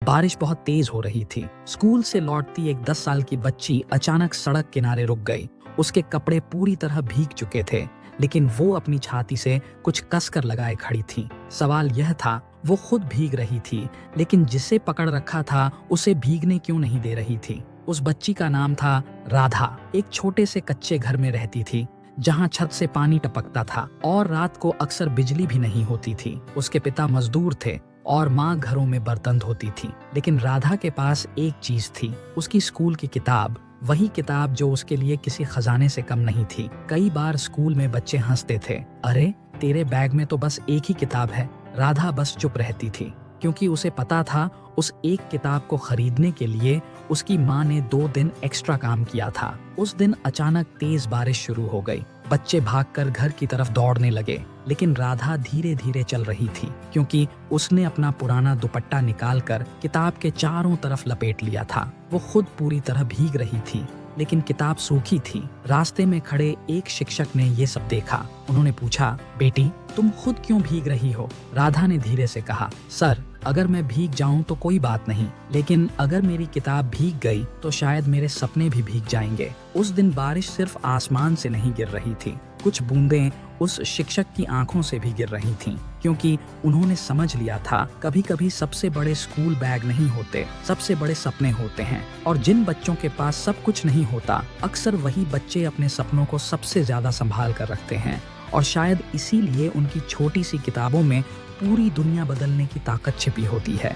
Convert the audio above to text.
बारिश बहुत तेज हो रही थी। स्कूल से लौटती एक 10 साल की बच्ची अचानक सड़क किनारे रुक गई। उसके कपड़े पूरी तरह भीग चुके थे, लेकिन वो अपनी छाती से कुछ कसकर लगाए खड़ी थी। सवाल यह था, वो खुद भीग रही थी, लेकिन जिसे पकड़ रखा था उसे भीगने क्यों नहीं दे रही थी। उस बच्ची का नाम था राधा। एक छोटे से कच्चे घर में रहती थी, जहाँ छत से पानी टपकता था और रात को अक्सर बिजली भी नहीं होती थी। उसके पिता मजदूर थे और माँ घरों में बर्तन धोती थी। लेकिन राधा के पास एक चीज थी, उसकी स्कूल की किताब। वही किताब जो उसके लिए किसी खजाने से कम नहीं थी। कई बार स्कूल में बच्चे हंसते थे, अरे तेरे बैग में तो बस एक ही किताब है। राधा बस चुप रहती थी, क्योंकि उसे पता था उस एक किताब को खरीदने के लिए उसकी माँ ने 2 दिन एक्स्ट्रा काम किया था। उस दिन अचानक तेज बारिश शुरू हो गई। बच्चे भागकर घर की तरफ दौड़ने लगे, लेकिन राधा धीरे धीरे चल रही थी, क्योंकि उसने अपना पुराना दुपट्टा निकालकर किताब के चारों तरफ लपेट लिया था। वो खुद पूरी तरह भीग रही थी, लेकिन किताब सूखी थी। रास्ते में खड़े एक शिक्षक ने ये सब देखा। उन्होंने पूछा, बेटी तुम खुद क्यों भीग रही हो? राधा ने धीरे से कहा, सर अगर मैं भीग जाऊं तो कोई बात नहीं, लेकिन अगर मेरी किताब भीग गई तो शायद मेरे सपने भी भीग जाएंगे। उस दिन बारिश सिर्फ आसमान से नहीं गिर रही थी, कुछ बूंदें उस शिक्षक की आंखों से भी गिर रही थीं, क्योंकि उन्होंने समझ लिया था कभी कभी सबसे बड़े स्कूल बैग नहीं होते, सबसे बड़े सपने होते हैं। और जिन बच्चों के पास सब कुछ नहीं होता, अक्सर वही बच्चे अपने सपनों को सबसे ज्यादा संभाल कर रखते हैं। और शायद इसीलिए उनकी छोटी सी किताबों में पूरी दुनिया बदलने की ताकत छिपी होती है।